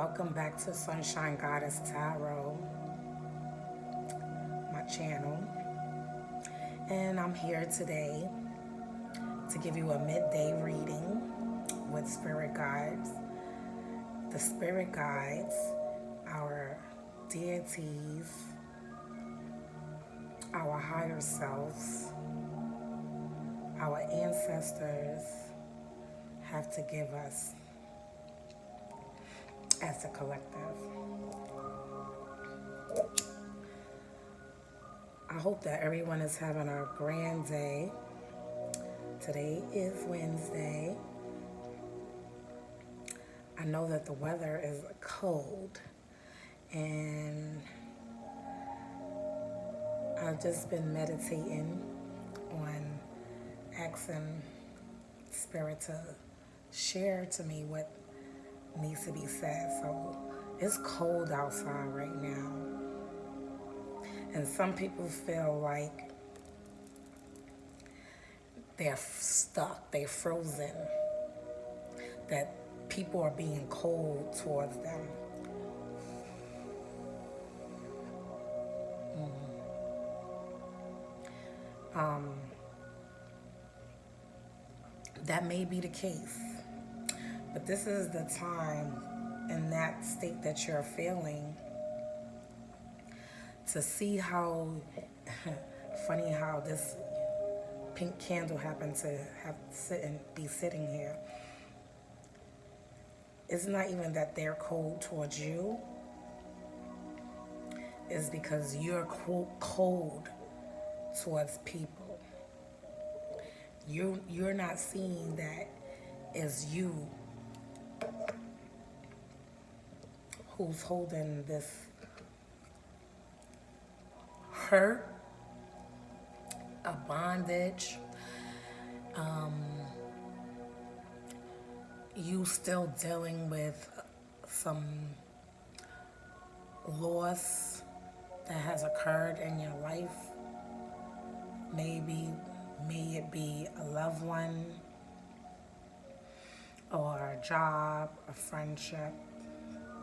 Welcome back to Sunshine Goddess Tarot, my channel. And I'm here today to give you a midday reading with spirit guides. The spirit guides, our deities, our higher selves, our ancestors have to give us as a collective. I hope that everyone is having a grand day. Today is Wednesday. I know that the weather is cold, and I've just been meditating on asking Spirit to share to me what needs to be said. So it's cold outside right now, and some people feel like they're stuck, they're frozen, that people are being cold towards them. That may be the case, but this is the time in that state that you're feeling to see how funny how this pink candle happened to be sitting here. It's not even that they're cold towards you. It's because you're cold towards people. You're not seeing that as you who's holding this hurt, a bondage, you still dealing with some loss that has occurred in your life. May it be a loved one, or a job, a friendship,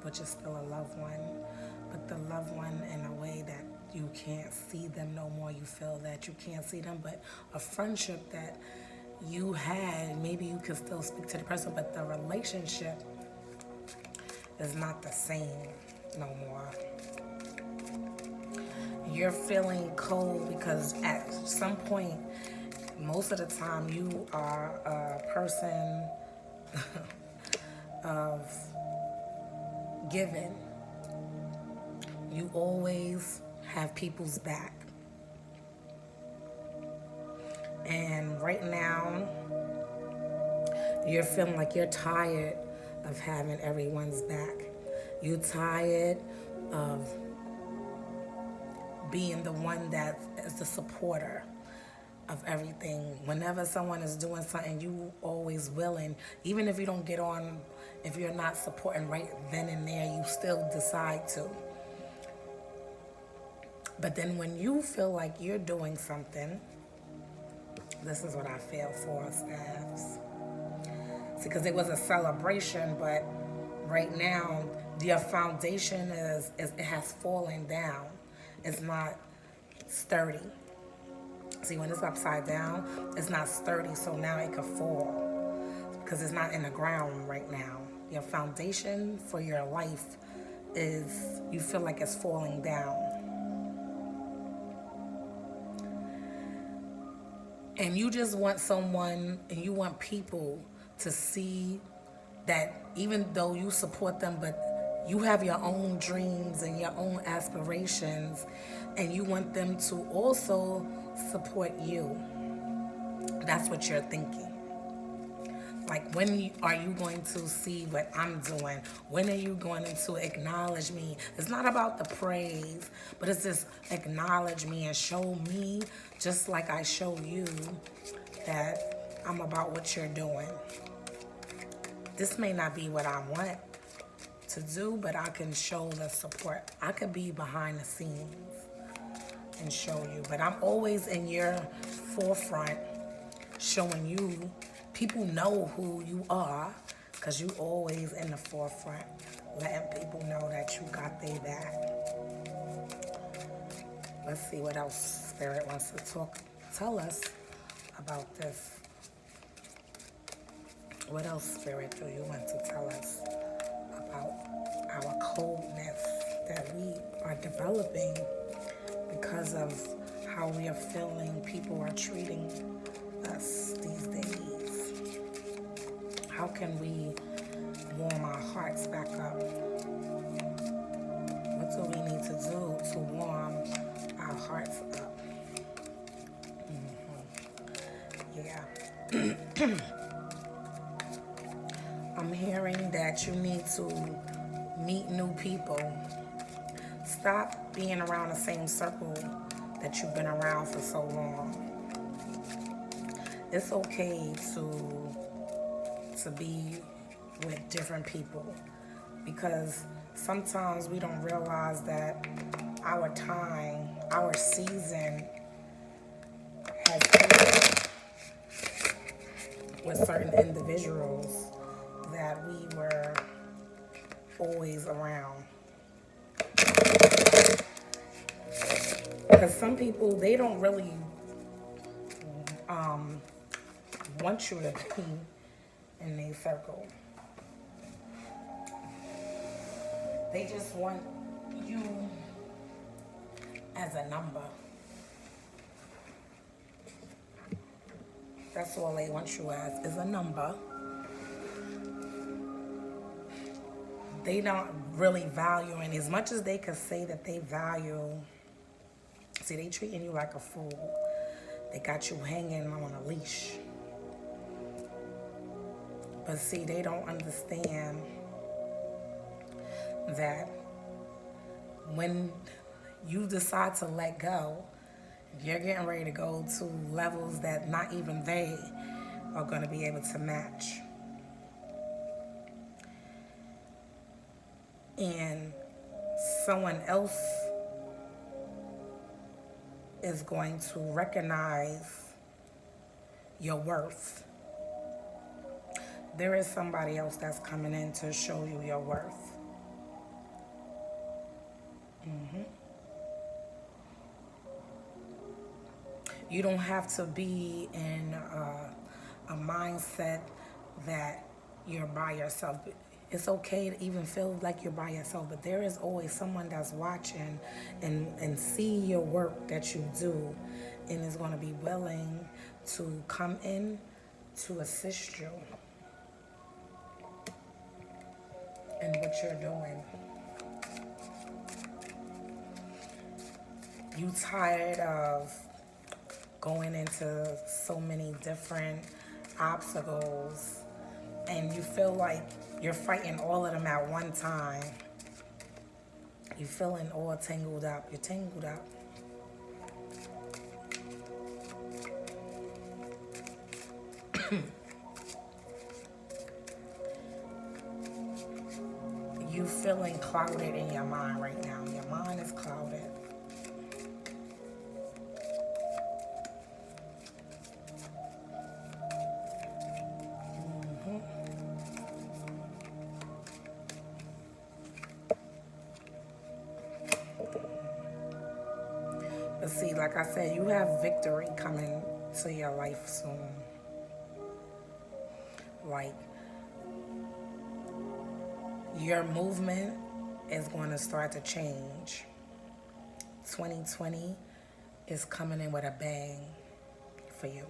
which is still a loved one, but the loved one in a way that you can't see them no more. You feel that you can't see them, but a friendship that you had, maybe you can still speak to the person, but the relationship is not the same no more. You're feeling cold because at some point, most of the time, you are a person of giving. You always have people's back. And right now, you're feeling like you're tired of having everyone's back. You're tired of being the one that is the supporter of everything. Whenever someone is doing something, you always willing, even if you don't get on, if you're not supporting right then and there, you still decide to. But then when you feel like you're doing something, this is what I feel for staffs. See, because it was a celebration, but right now your foundation it has fallen down. It's not sturdy. See, when it's upside down, it's not sturdy, so now it could fall because it's not in the ground right now. Your foundation for your life is, you feel like it's falling down. And you just want someone, and you want people to see that even though you support them, but you have your own dreams and your own aspirations, and you want them to also support you. That's what you're thinking. Like, when are you going to see what I'm doing? When are you going to acknowledge me? It's not about the praise, but it's just acknowledge me and show me, just like I show you, that I'm about what you're doing. This may not be what I want to do, but I can show the support. I could be behind the scenes and show you, but I'm always in your forefront showing you. People know who you are because you always in the forefront. letting people know that you got their back. Let's see what else Spirit wants to tell us about this. What else, Spirit, do you want to tell us about our coldness that we are developing because of how we are feeling people are treating us these days? How can we warm our hearts back up? What do we need to do to warm our hearts up? Yeah. I'm hearing that you need to meet new people. Stop being around the same circle that you've been around for so long. It's okay to be with different people, because sometimes we don't realize that our time, our season has ended with certain individuals that we were always around. Because some people, they don't really want you to be in their circle. They just want you as a number. That's all they want you as, is a number. They don't really value, and as much as they could say that they value, see, they treating you like a fool. They got you hanging on a leash. But see, they don't understand that when you decide to let go, you're getting ready to go to levels that not even they are going to be able to match. And someone else is going to recognize your worth. There is somebody else that's coming in to show you your worth. You don't have to be in a mindset that you're by yourself. It's okay to even feel like you're by yourself, but there is always someone that's watching and see your work that you do and is going to be willing to come in to assist you in what you're doing. You tired of going into so many different obstacles and you feel like you're fighting all of them at one time. You're feeling all tangled up. You're tangled up. You feeling clouded in your mind right now. Your mind is clouded. But see, like I said, you have victory coming to your life soon. Like, your movement is going to start to change. 2020 is coming in with a bang for you.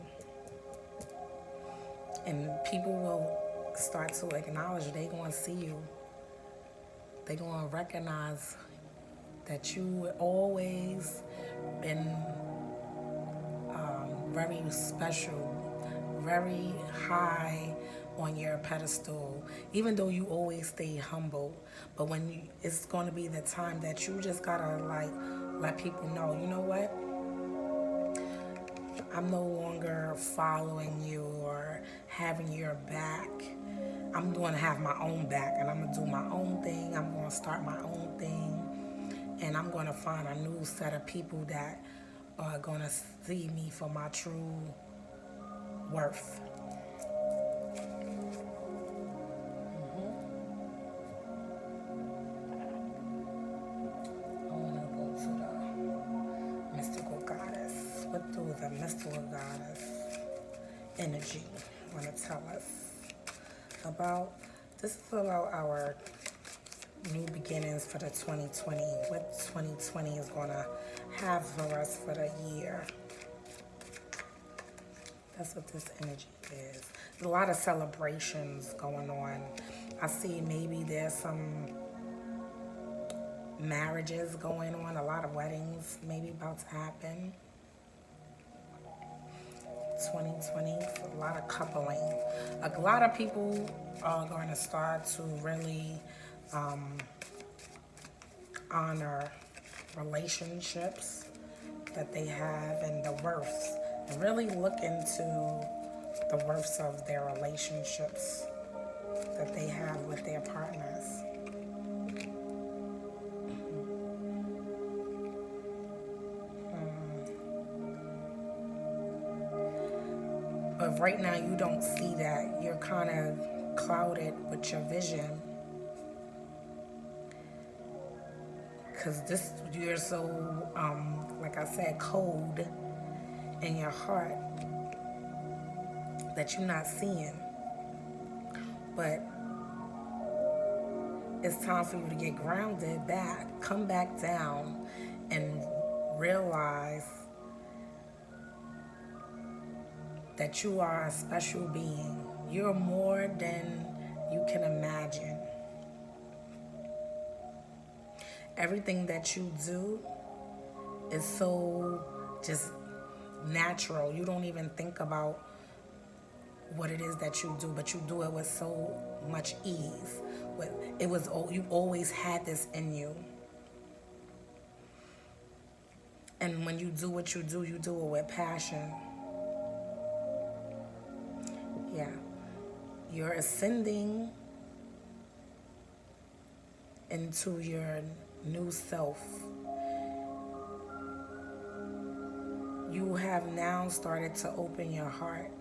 And people will start to acknowledge, they're going to see you. They're going to recognize that you always been very special, very high on your pedestal, even though you always stay humble. But when it's going to be the time that you just gotta like let people know, you know what? I'm no longer following you or having your back. I'm going to have my own back, and I'm going to do my own thing. I'm going to start my own thing, and I'm going to find a new set of people that are going to see me for my true worth. the mystical goddess energy want to tell us about. This is about our new beginnings for the 2020. What 2020 is going to have for us for the year. That's what this energy is. There's a lot of celebrations going on. I see maybe there's some marriages going on, a lot of weddings maybe about to happen. 2020, a lot of coupling. A lot of people are going to start to really honor relationships that they have and the worths, and really look into the worths of their relationships that they have with their partners. But right now you don't see that. You're kind of clouded with your vision. Because you're so, like I said, cold in your heart that you're not seeing. But it's time for you to get grounded back, come back down, and realize that you are a special being. You're more than you can imagine. Everything that you do is so just natural. You don't even think about what it is that you do, but you do it with so much ease. You always had this in you. And when you do what you do it with passion. Yeah. You're ascending into your new self. You have now started to open your heart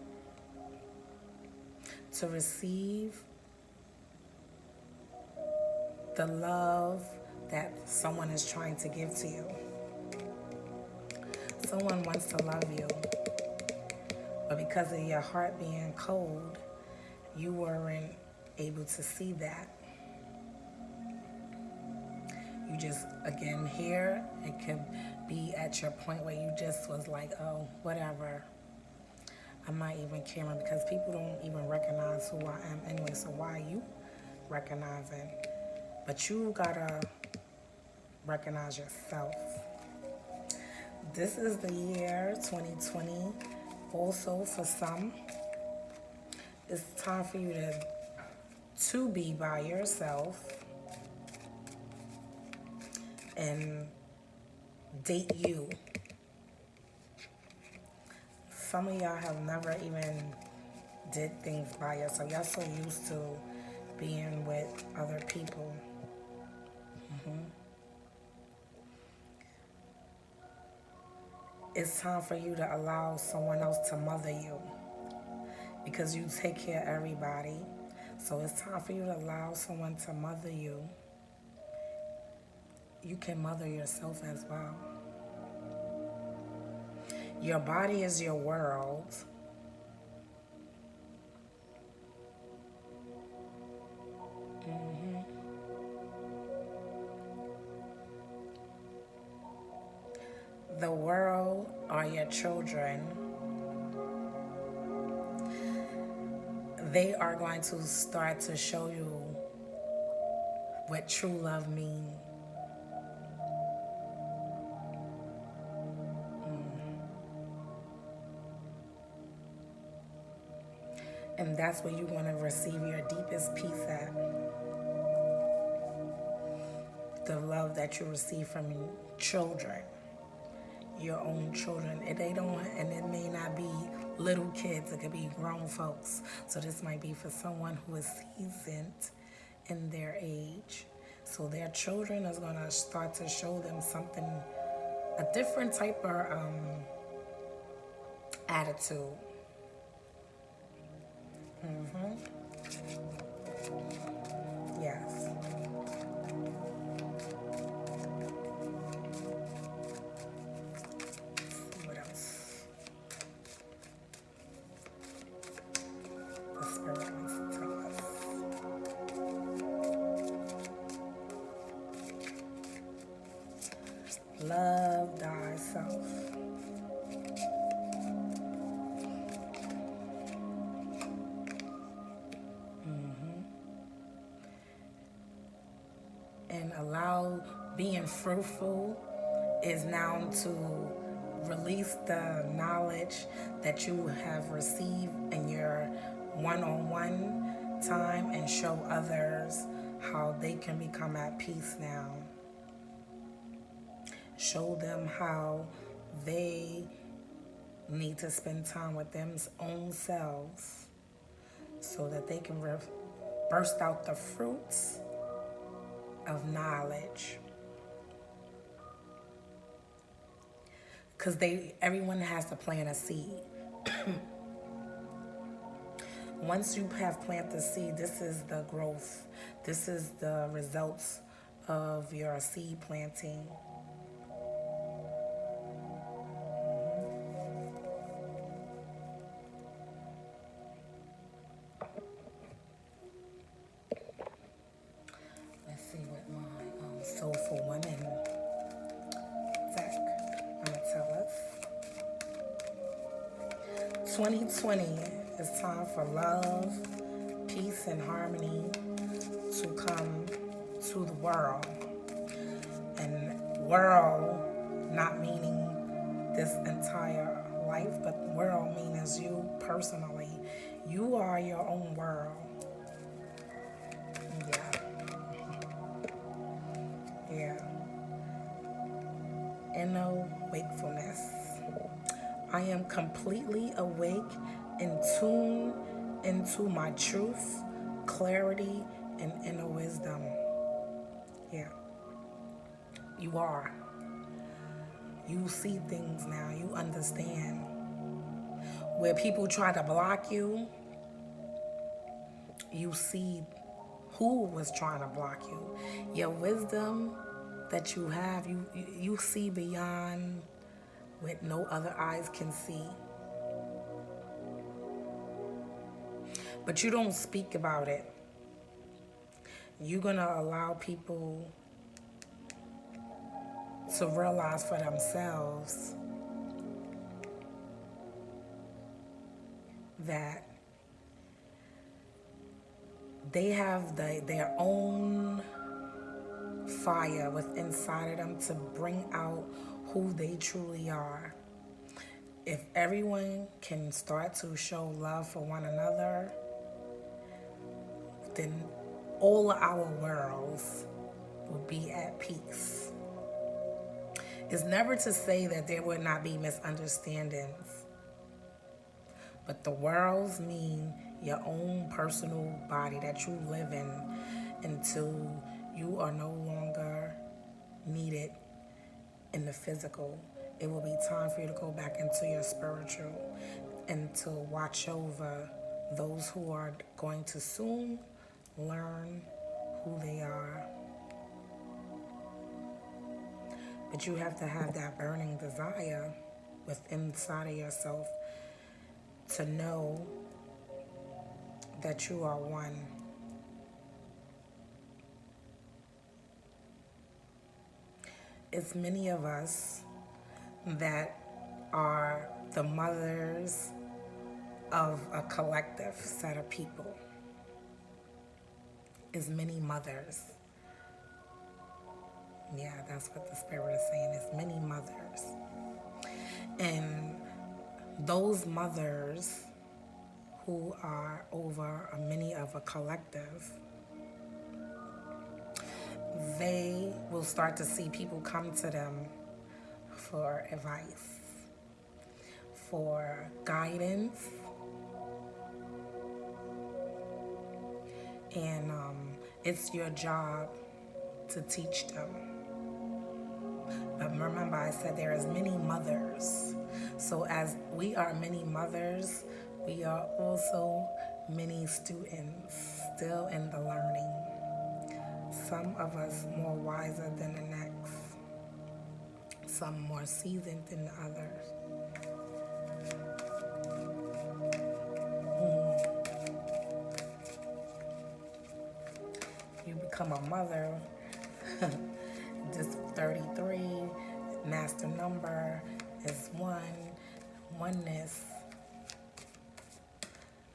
to receive the love that someone is trying to give to you. Someone wants to love you, but because of your heart being cold, you weren't able to see that. You just, again, here, it could be at your point where you just was like, oh, whatever. I'm not even caring, because people don't even recognize who I am anyway, so why are you recognizing? But you gotta recognize yourself. This is the year 2020. Also, for some, it's time for you to be by yourself and date you. Some of y'all have never even did things by yourself. Y'all so used to being with other people. It's time for you to allow someone else to mother you, because you take care of everybody. So it's time for you to allow someone to mother you. You can mother yourself as well. Your body is your world. The world are your children. They are going to start to show you what true love means. And that's where you want to receive your deepest peace at. The love that you receive from children, your own children. And it may not be little kids, it could be grown folks. So this might be for someone who is seasoned in their age. So their children is going to start to show them something, a different type of attitude. Yes. What else? Love thyself. And allow being fruitful is now to release the knowledge that you have received in your one-on-one time and show others how they can become at peace now. Show them how they need to spend time with their own selves so that they can burst out the fruits of knowledge. Because everyone has to plant a seed. Once you have planted the seed, this is the growth. This is the results of your seed planting. Let's see what my Soulful Women deck going to tell us. 2020 is time for love, peace, and harmony to come to the world. And world not meaning this entire life, but world means you personally. You are your own world. Yeah. Inner wakefulness. I am completely awake and tuned into my truth, clarity, and inner wisdom. Yeah. You are. You see things now. You understand. Where people try to block you, you see who was trying to block you. Your wisdom that you have, you see beyond what no other eyes can see. But you don't speak about it. You're going to allow people to realize for themselves that they have their own fire within inside of them to bring out who they truly are. If everyone can start to show love for one another, then all of our worlds will be at peace. It's never to say that there will not be misunderstandings, but the worlds mean your own personal body that you live in until you are no longer needed in the physical. It will be time for you to go back into your spiritual and to watch over those who are going to soon learn who they are. But you have to have that burning desire within inside of yourself to know that you are one. It's many of us that are the mothers of a collective set of people. It's many mothers. Yeah, that's what the Spirit is saying. It's many mothers. And those mothers who are over many of a collective, they will start to see people come to them for advice, for guidance, and it's your job to teach them. But remember, I said there is many mothers. So as we are many mothers, we are also many students still in the learning. Some of us more wiser than the next. Some more seasoned than the others. You become a mother, just 33, master number is 1, oneness.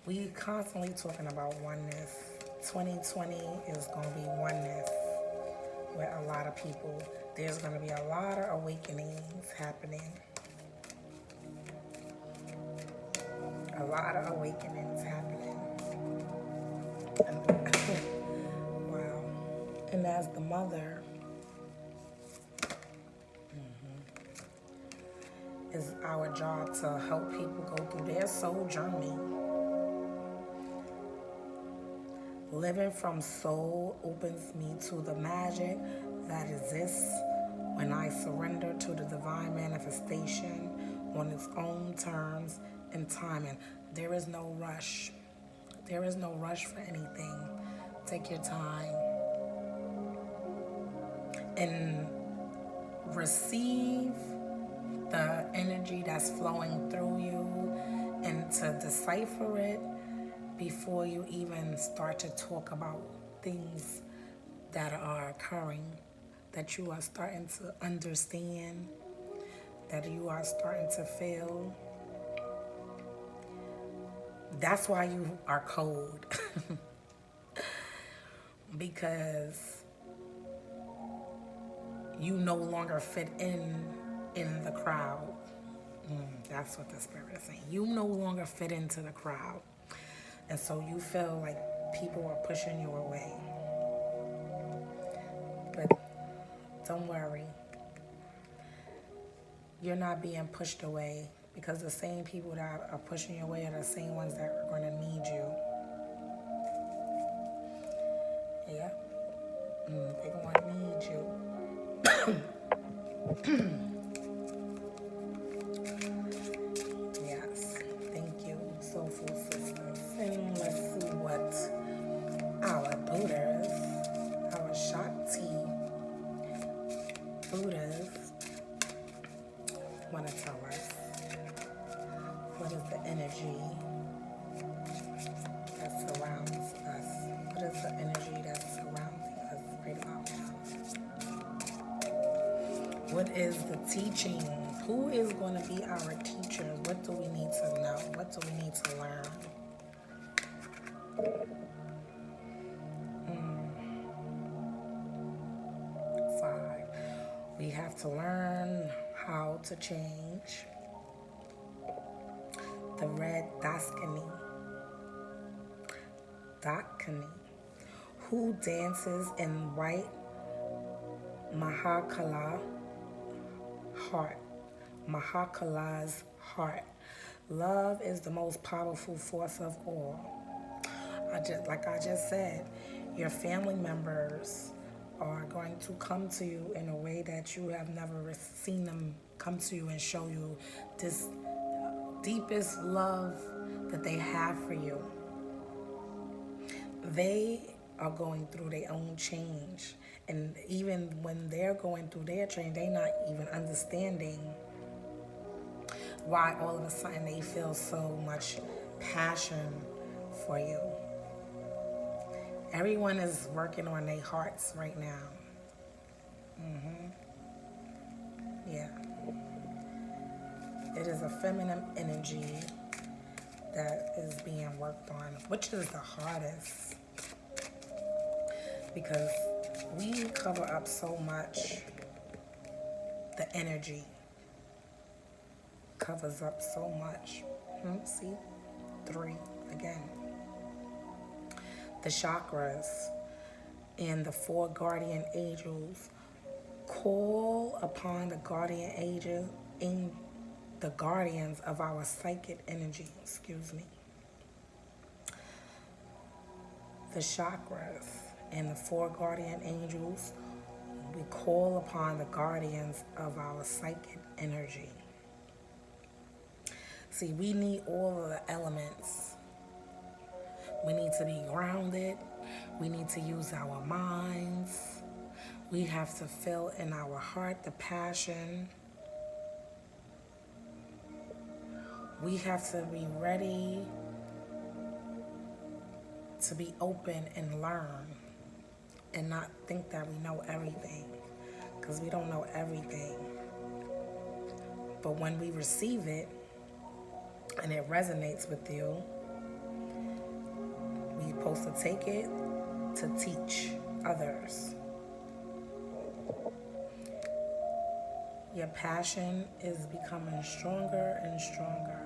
We constantly talking about oneness. 2020 is going to be oneness with a lot of people. There's going to be a lot of awakenings happening. A lot of awakenings happening. Wow. And as the mother, it's our job to help people go through their soul journey. Living from soul opens me to the magic that exists when I surrender to the divine manifestation on its own terms and timing. There is no rush. There is no rush for anything. Take your time and receive the energy that's flowing through you, and to decipher it before you even start to talk about things that are occurring, that you are starting to understand, that you are starting to feel. That's why you are cold. Because you no longer fit in the crowd. That's what the spirit is saying. You no longer fit into the crowd. And so you feel like people are pushing you away. But don't worry. You're not being pushed away, because the same people that are pushing you away are the same ones that are going to need you. Yeah. They're going to need you. Yes. Thank you, soulful sisters. And let's see what our Buddhas, our Shakti Buddhas, want to tell us. What is the energy that surrounds us? What is the energy that's surrounding us right about now? What is the teaching? Who is going to be our teachers? What do we need to know? What do we need to learn? Five. We have to learn how to change the red Dakini. Who dances in white Mahakala's heart. Love is the most powerful force of all. Like I just said, your family members are going to come to you in a way that you have never seen them come to you and show you this deepest love that they have for you. They are going through their own change. And even when they're going through their change, they're not even understanding why all of a sudden they feel so much passion for you. Everyone is working on their hearts right now. Yeah. It is a feminine energy that is being worked on, which is the hardest, because we cover up so much. The energy covers up so much. See? 3 again. The chakras and the 4 guardian angels call upon the guardian angels in the guardians of our psychic energy. The chakras and the 4 guardian angels, we call upon the guardians of our psychic energy. See, we need all of the elements. We need to be grounded. We need to use our minds. We have to feel in our heart the passion. We have to be ready to be open and learn, and not think that we know everything, because we don't know everything. But when we receive it and it resonates with you, we're supposed to take it to teach others. Your passion is becoming stronger and stronger.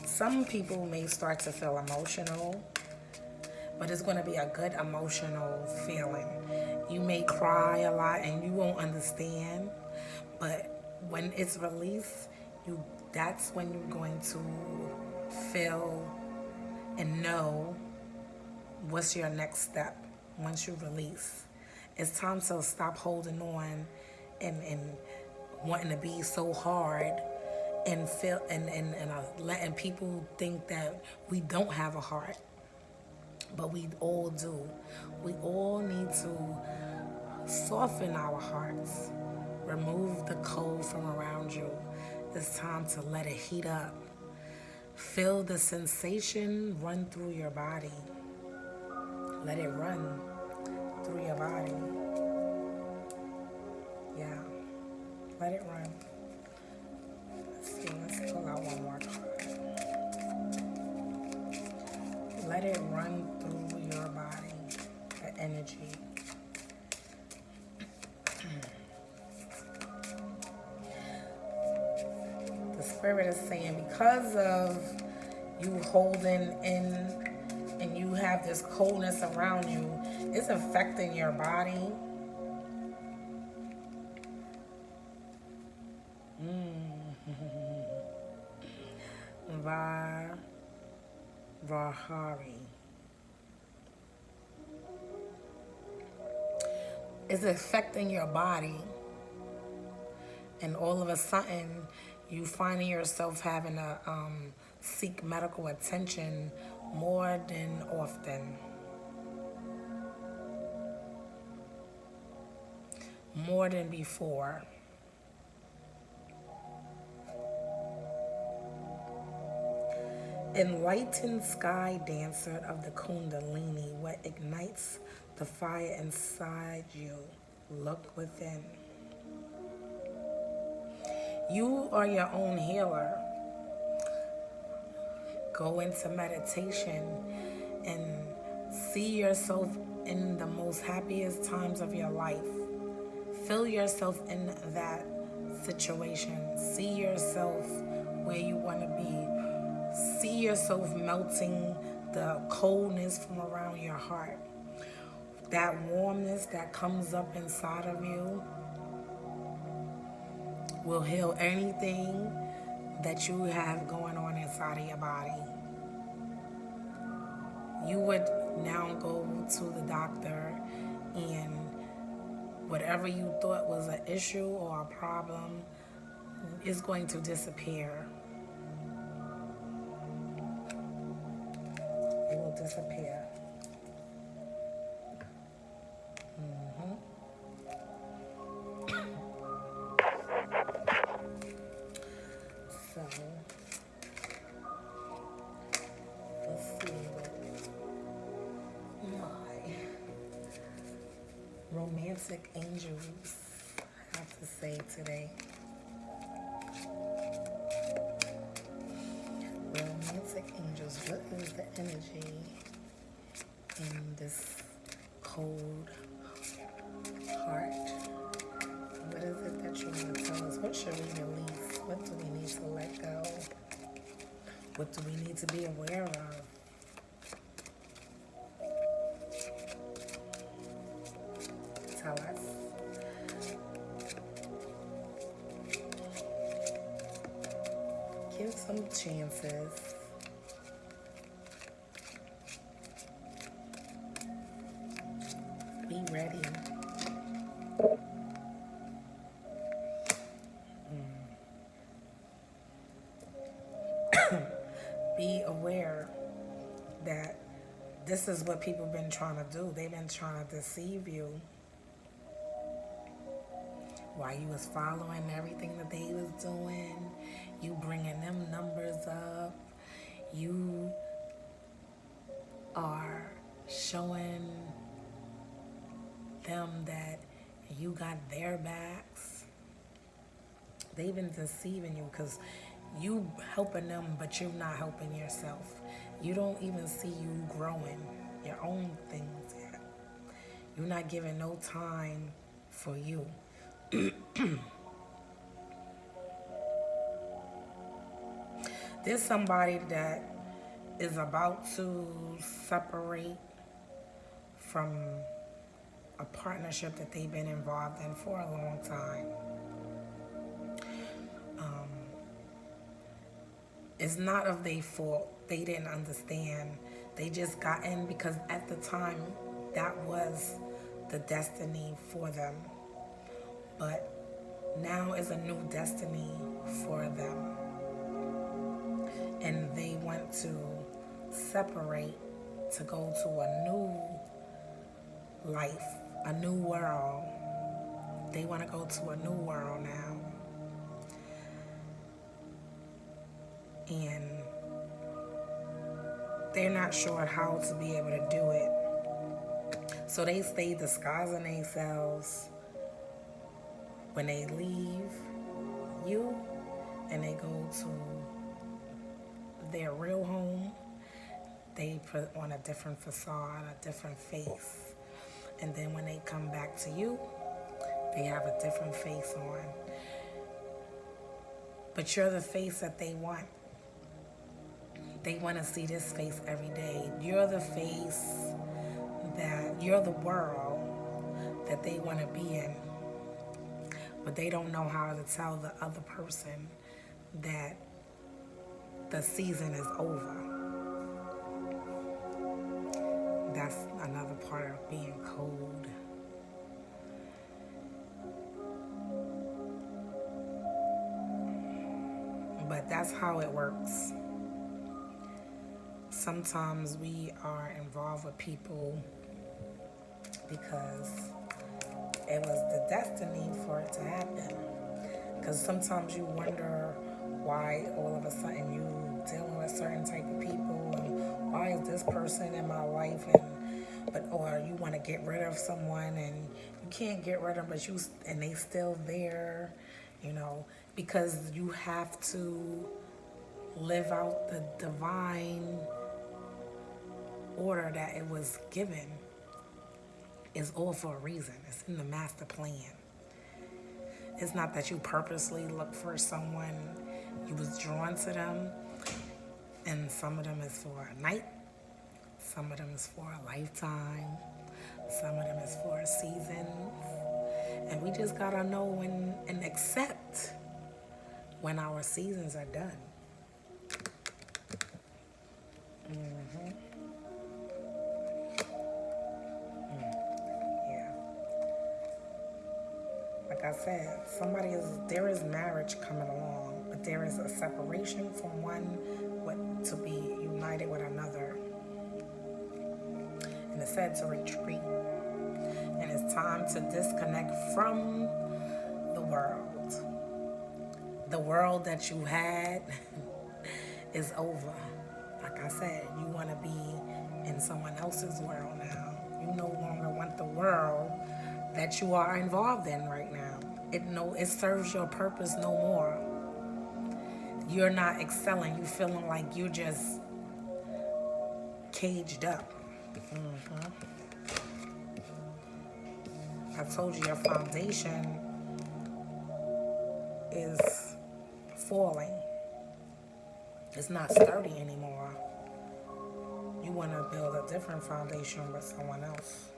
Some people may start to feel emotional, but it's going to be a good emotional feeling. You may cry a lot and you won't understand, but when it's released, that's when you're going to feel and know what's your next step once you release. It's time to stop holding on and wanting to be so hard and feel and letting people think that we don't have a heart. But we all do. We all need to soften our hearts. Remove the cold from around you. It's time to let it heat up. Feel the sensation run through your body. Let it run through your body. Yeah, let it run. Let's pull out one more card. Let it run through your body, the energy. The spirit is saying, because of you holding in and you have this coldness around you, it's affecting your body. Rahari. It's affecting your body, and all of a sudden you finding yourself having to seek medical attention more than often. More than before. Enlightened sky dancer of the Kundalini, what ignites the fire inside you. Look within. You are your own healer. Go into meditation and see yourself in the most happiest times of your life. Feel yourself in that situation. See yourself where you want to be. See yourself melting the coldness from around your heart. That warmness that comes up inside of you will heal anything that you have going on inside of your body. You would now go to the doctor and whatever you thought was an issue or a problem is going to disappear. It will disappear. So, let's see what my romantic angels have to say today. Romantic angels, what is the energy in this cold heart? What is it that you want to tell us? What should we release? What do we need to let go? What do we need to be aware of? Tell us. Give some chances. Be ready. Be aware that this is what people been trying to do. They've been trying to deceive you. While you was following everything that they was doing, you bringing them numbers up, you are showing them that you got their backs. They've been deceiving you because you helping them, but you're not helping yourself. You don't even see you growing your own things yet. You're not giving no time for you. There's somebody that is about to separate from a partnership that they've been involved in for a long time. It's not of their fault. They didn't understand. They just got in because at the time that was the destiny for them. But now is a new destiny for them. And they want to separate to go to a new life, a new world. They want to go to a new world now. And they're not sure how to be able to do it. So they stay disguising themselves when they leave you and they go to their real home. They put on a different facade, a different face. And then when they come back to you, they have a different face on. But you're the face that they want. They want to see this face every day. You're the face you're the world that they want to be in. But they don't know how to tell the other person that the season is over. That's another part of being cold. But that's how it works. Sometimes we are involved with people because it was the destiny for it to happen. Because sometimes you wonder why all of a sudden you dealing with certain type of people, and why is this person in my life, or you want to get rid of someone and you can't get rid of them, and they still there, because you have to live out the divine order that it was given. It's all for a reason. It's in the master plan. It's not that you purposely look for someone. You was drawn to them, and some of them is for a night, some of them is for a lifetime, some of them is for a season, and we just gotta know and accept when our seasons are done. Yeah. Like I said, there is marriage coming along, but there is a separation from one to be united with another. And it's said to retreat. And it's time to disconnect from the world. The world that you had is over. Like I said, you want to be in someone else's world now. You no longer want the world that you are involved in right now. It serves your purpose no more. You're not excelling. You feeling like you're just caged up. I told you your foundation is falling. It's not sturdy anymore. You want to build a different foundation with someone else.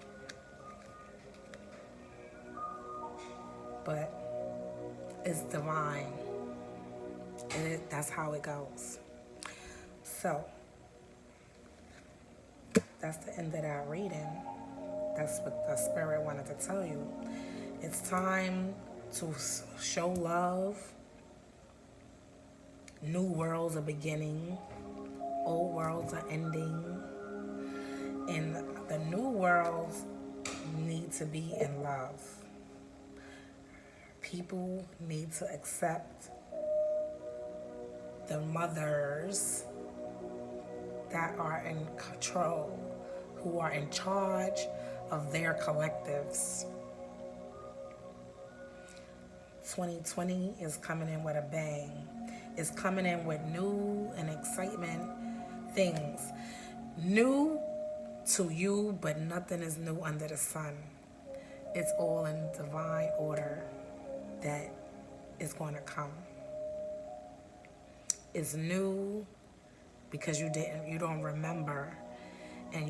But it's divine. That's how it goes. So, that's the end of that reading. That's what the Spirit wanted to tell you. It's time to show love. New worlds are beginning. Old worlds are ending. And the new worlds need to be in love. People need to accept the mothers that are in control, who are in charge of their collectives, 2020 is coming in with a bang. It's coming in with new and excitement things. New to you, but nothing is new under the sun. It's all in divine order that is going to come. It's new because you don't remember, and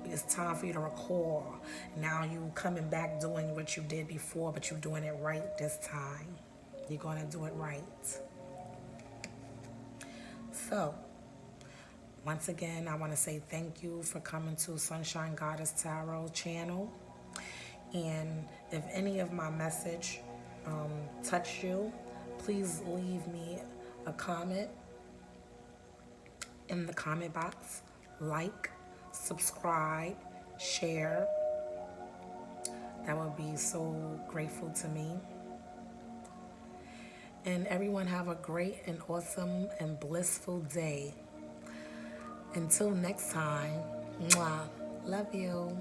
it's time for you to recall. Now you coming back doing what you did before, but you're doing it right this time. You're going to do it right. So, once again, I want to say thank you for coming to Sunshine Goddess Tarot channel. And if any of my message touched you, please leave me a comment in the comment box. Like, subscribe, share. That would be so grateful to me. And everyone have a great and awesome and blissful day. Until next time, mwah, love you.